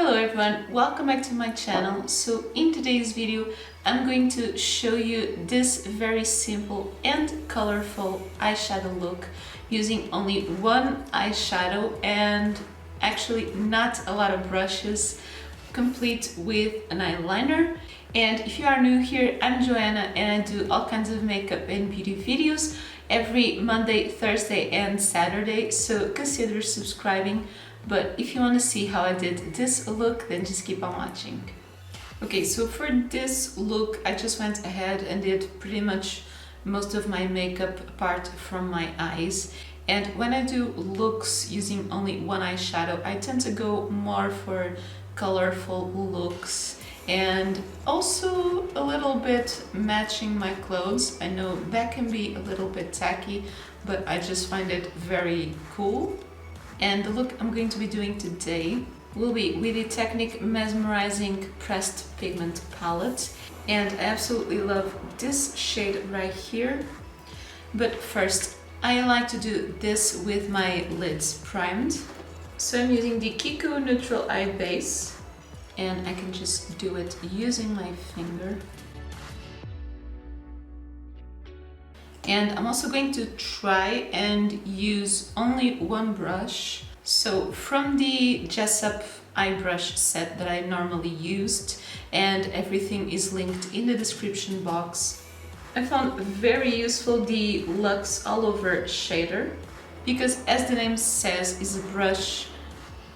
Hello everyone, welcome back to my channel. So in today's video I'm going to show you this very simple and colorful eyeshadow look using only one eyeshadow and actually not a lot of brushes, complete with an eyeliner. And if you are new here, I'm Joanna and I do all kinds of makeup and beauty videos every Monday, Thursday and Saturday, so consider subscribing. But if you want to see how I did this look, then just keep on watching. Okay, so for this look, I just went ahead and did pretty much most of my makeup apart from my eyes. And when I do looks using only one eyeshadow, I tend to go more for colorful looks and also a little bit matching my clothes. I know that can be a little bit tacky, but I just find it very cool. And the look I'm going to be doing today will be with the Technique Mesmerizing Pressed Pigment Palette. And I absolutely love this shade right here. But first, I like to do this with my lids primed. So I'm using the Kiko Neutral Eye Base. And I can just do it using my finger. And I'm also going to try and use only one brush. So from the Jessup eye brush set that I normally used, and everything is linked in the description box, I found very useful the Luxe All Over Shader, because as the name says, is a brush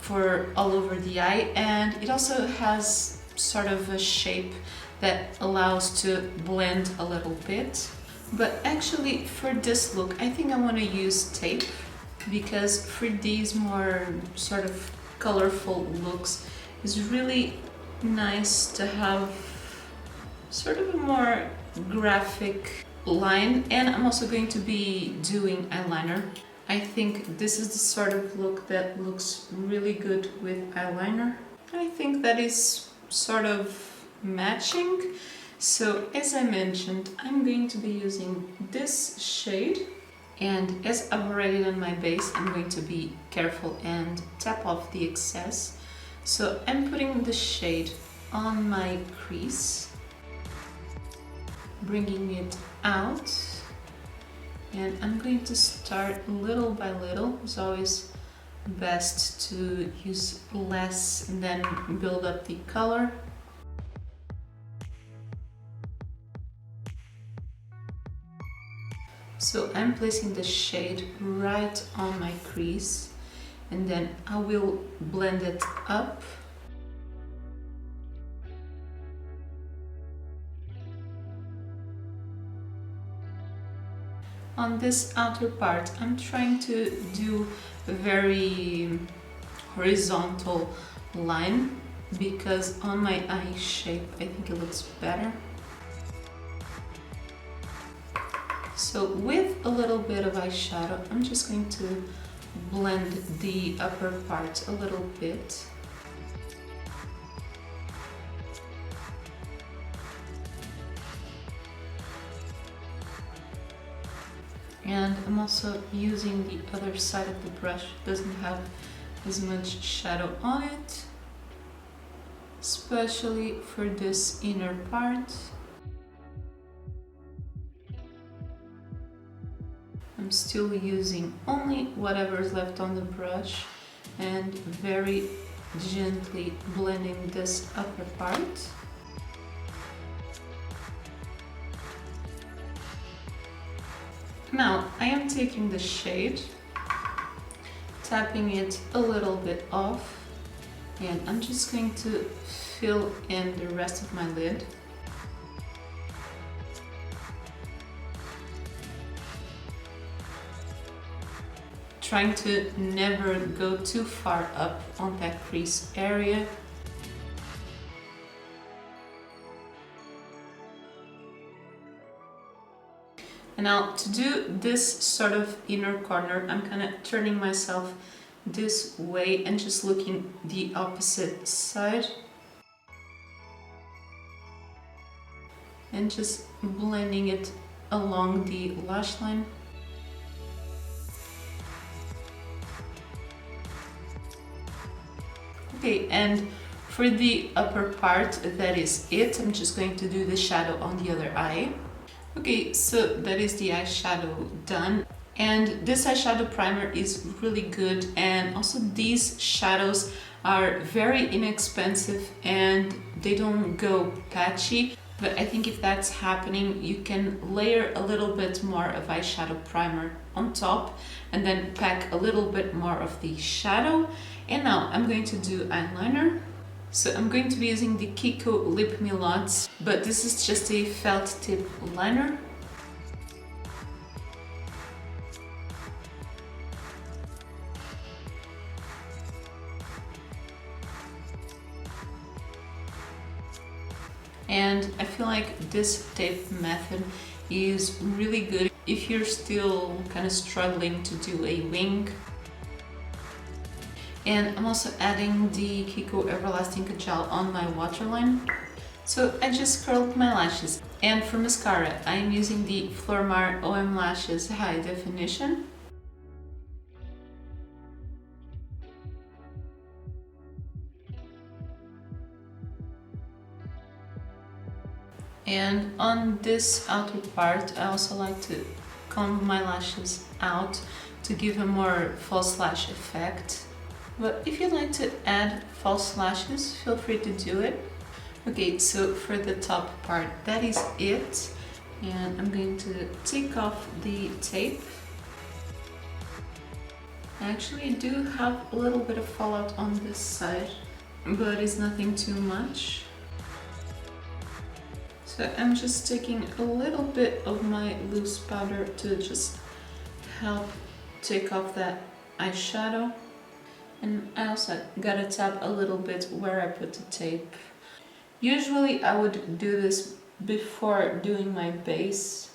for all over the eye, and it also has sort of a shape that allows to blend a little bit. But actually for this look, I think I want to use tape, because for these more sort of colorful looks, it's really nice to have sort of a more graphic line. And I'm also going to be doing eyeliner. I think this is the sort of look that looks really good with eyeliner. I think that is sort of matching. So as I mentioned, I'm going to be using this shade, and as I've already done my base, I'm going to be careful and tap off the excess. So I'm putting the shade on my crease, bringing it out, and I'm going to start little by little. It's always best to use less and then build up the color. So I'm placing the shade right on my crease, and then I will blend it up. On this outer part, I'm trying to do a very horizontal line, because on my eye shape, I think it looks better. So with a little bit of eyeshadow, I'm just going to blend the upper part a little bit. And I'm also using the other side of the brush. It doesn't have as much shadow on it, especially for this inner part. I'm still using only whatever is left on the brush and very gently blending this upper part. Now I am taking the shade, tapping it a little bit off, and I'm just going to fill in the rest of my lid. Trying to never go too far up on that crease area. And now to do this sort of inner corner, I'm kind of turning myself this way and just looking the opposite side. And just blending it along the lash line. Okay, and for the upper part, that is it. I'm just going to do the shadow on the other eye. Okay, so that is the eyeshadow done. And this eyeshadow primer is really good, and also these shadows are very inexpensive and they don't go patchy. But I think if that's happening, you can layer a little bit more of eyeshadow primer on top and then pack a little bit more of the shadow. And now I'm going to do eyeliner. So I'm going to be using the Kiko Lip Me Lots, but this is just a felt tip liner. And I feel like this tape method is really good if you're still kind of struggling to do a wing. And I'm also adding the Kiko Everlasting Gel on my waterline. So I just curled my lashes. And for mascara, I'm using the Flormar OM Lashes High Definition. And on this outer part, I also like to comb my lashes out to give a more false lash effect. But if you'd like to add false lashes, feel free to do it. Okay, so for the top part, that is it. And I'm going to take off the tape. I actually do have a little bit of fallout on this side, but it's nothing too much. So I'm just taking a little bit of my loose powder to just help take off that eyeshadow. And I also gotta tap a little bit where I put the tape. Usually I would do this before doing my base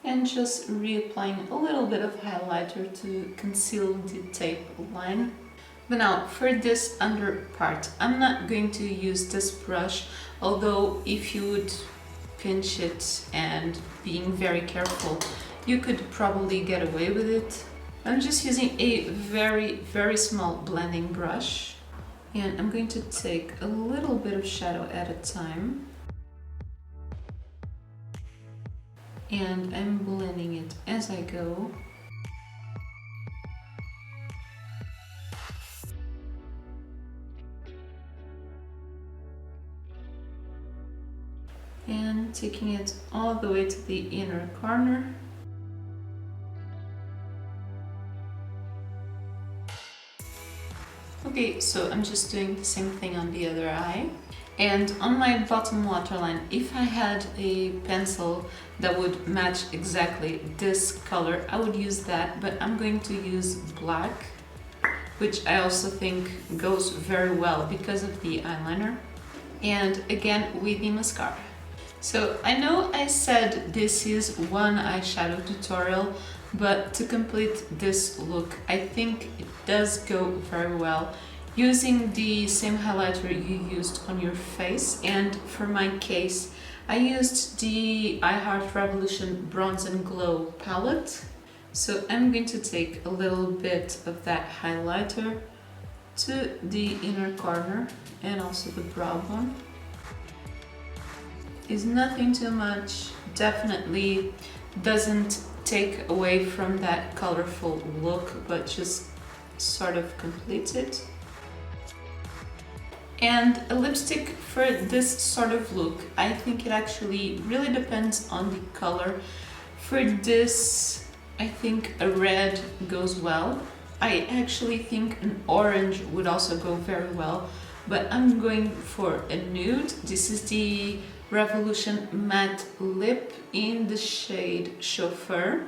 and just reapplying a little bit of highlighter to conceal the tape line. But now for this under part, I'm not going to use this brush, although if you would pinch it and being very careful, you could probably get away with it. I'm just using a very small blending brush, and I'm going to take a little bit of shadow at a time, and I'm blending it as I go. And taking it all the way to the inner corner. Okay, so I'm just doing the same thing on the other eye. And on my bottom waterline, if I had a pencil that would match exactly this color, I would use that, but I'm going to use black, which I also think goes very well because of the eyeliner. And again, with the mascara. So I know I said this is one eyeshadow tutorial, but to complete this look, I think it does go very well using the same highlighter you used on your face. And for my case, I used the I Heart Revolution Bronze and Glow palette. So I'm going to take a little bit of that highlighter to the inner corner and also the brow bone. Is nothing too much, definitely doesn't take away from that colorful look, but just sort of completes it. And a lipstick for this sort of look, I think it actually really depends on the color. For this, I think a red goes well. I actually think an orange would also go very well, but I'm going for a nude. This is the Revolution Matte Lip in the shade Chauffeur.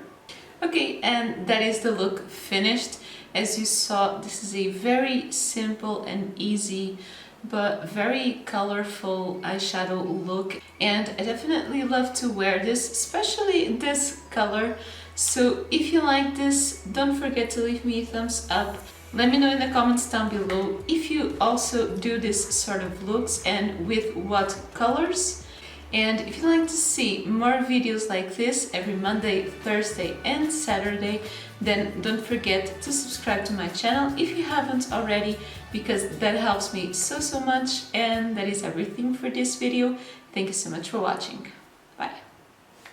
Okay, and that is the look finished. As you saw, this is a very simple and easy but very colorful eyeshadow look, and I definitely love to wear this, especially this color. So if you like this, don't forget to leave me a thumbs up. Let me know in the comments down below if you also do this sort of looks and with what colors. And if you'd like to see more videos like this every Monday, Thursday and Saturday, then don't forget to subscribe to my channel if you haven't already, because that helps me so much. And that is everything for this video. Thank you so much for watching. Bye.